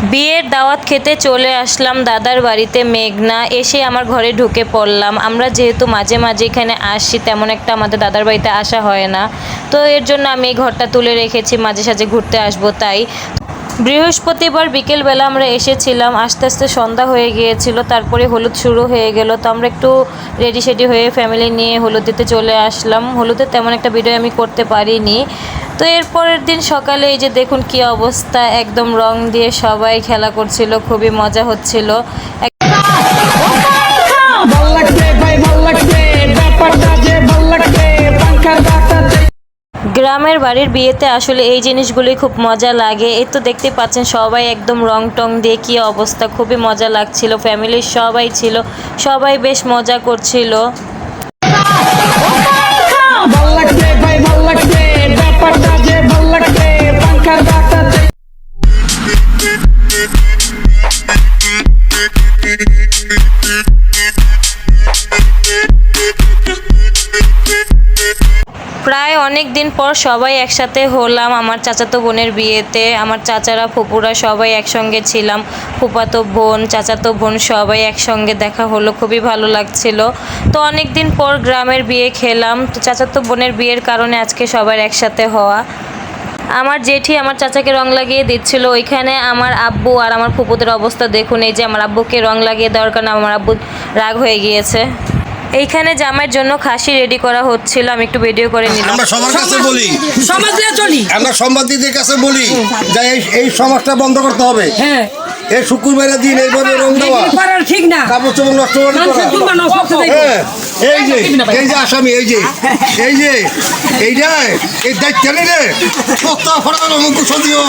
বিয়ের দাওয়াত খেতে চলে আসলাম দাদার বাড়িতে মেঘনা। এসে আমার ঘরে ঢুকে পড়লাম। আমরা যেহেতু মাঝে মাঝে এখানে আসি, তেমন একটা আমাদের দাদার বাড়িতে আসা হয় না, তো এর জন্য আমি এই ঘরটা তুলে রেখেছি, মাঝে সাঝে ঘুরতে আসবো তাই। বৃহস্পতিবার বিকেলবেলা আমরা এসেছিলাম, আস্তে আস্তে সন্ধ্যা হয়ে গিয়েছিল, তারপরে হলুদ শুরু হয়ে গেল। তো আমরা একটু রেডি সেডি হয়ে ফ্যামিলি নিয়ে হলুদ দিতে চলে আসলাম। হলুদের তেমন একটা ভিডিও আমি করতে পারিনি। তো এরপরের দিন সকালে এই যে দেখুন কি অবস্থা, একদম রং দিয়ে সবাই খেলা করছিল, খুবই মজা হচ্ছিল। গ্রামের বাড়ির বিয়েতে আসলে এই জিনিসগুলি খুব মজা লাগে। এই তো দেখতে পাচ্ছেন সবাই একদম রং টং দিয়ে কি অবস্থা, খুবই মজা লাগছিল। ফ্যামিলির সবাই ছিল, সবাই বেশ মজা করছিল। প্রায় অনেক দিন পর সবাই একসাথে হলাম আমার চাচাতো বোনের বিয়েতে। আমার চাচারা ফুপুরা সবাই একসঙ্গে ছিলাম, ফুপাতো বোন চাচাতো বোন সবাই একসঙ্গে দেখা হলো, খুবই ভালো লাগছিল। তো অনেক দিন পর গ্রামের বিয়ে খেলাম, তো চাচাতো বোনের বিয়ের কারণে আজকে সবার একসাথে হওয়া। আমার জেঠি আমার চাচাকে রং লাগিয়ে দিচ্ছিল। ওইখানে আমার আব্বু আর আমার ফুপুদের অবস্থা দেখুন। এই যে আমার আব্বুকে রং লাগিয়ে দেওয়ার কারণে আমার আব্বু রাগ হয়ে গিয়েছে। এইখানে জামাইয়ের জন্য খাসি রেডি করা হচ্ছিল, আমি একটু ভিডিও করে নিলাম। আমরা সবার কাছে বলি, সমাজ দিয়ে চলি, আমরা সাংবাদিকদের কাছে বলি যে এই সমাজটা বন্ধ করতে হবে। হ্যাঁ, এই শুক্রবারের দিন এইভাবে রং দেওয়া করার ঠিক না। কাপড় চোপড় নষ্ট করা। হ্যাঁ, এই যে আসামি, এই যে এইটাই এই দায়িত্ব রে সত্তা ফরানো মুখ দিও।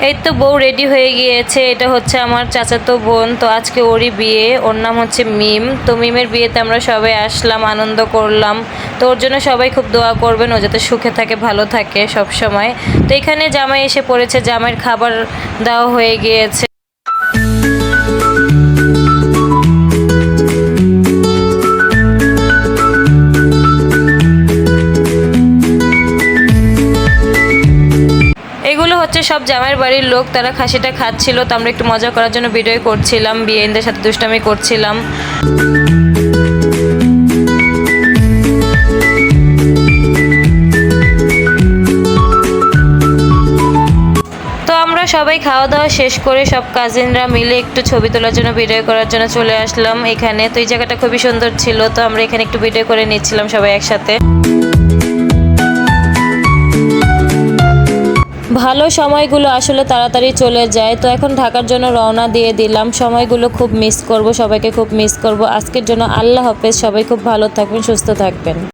এই তো বউ রেডি হয়ে গিয়েছে, এটা হচ্ছে আমার চাচাতো বোন। তো আজকে ওরই বিয়ে, ওর নাম হচ্ছে মিম। তো মিমের বিয়েতে আমরা সবাই আসলাম, আনন্দ করলাম। তো ওর জন্য সবাই খুব দোয়া করবেন, ও যাতে সুখে থাকে, ভালো থাকে সব সময়। তো এখানে জামাই এসে পড়েছে, জামাইয়ের খাবার দেওয়া হয়ে গিয়েছে। এগুলো হচ্ছে সব জামাইয়ের বাড়ির লোক, তারা খাসিটা খাচ্ছিল। তো আমরা একটু মজা করার জন্য ভিডিও করছিলাম, বিয়েদের সাথে দুষ্টামি করছিলাম। তো আমরা সবাই খাওয়া দাওয়া শেষ করে সব কাজিনরা মিলে একটু ছবি তোলার জন্য, ভিডিও করার জন্য চলে আসলাম এখানে। তো এই জায়গাটা খুবই সুন্দর ছিল, তো আমরা এখানে একটু ভিডিও করে নিচ্ছিলাম সবাই একসাথে। ভালো সময়গুলো আসলে তাড়াতাড়ি চলে যায়। তো এখন ঢাকার জন্য রওনা দিয়ে দিলাম। সময়গুলো খুব মিস করব, সবাইকে খুব মিস করব। আজকের জন্য আল্লাহ হাফেজ, সবাই খুব ভালো থাকবেন, সুস্থ থাকবেন।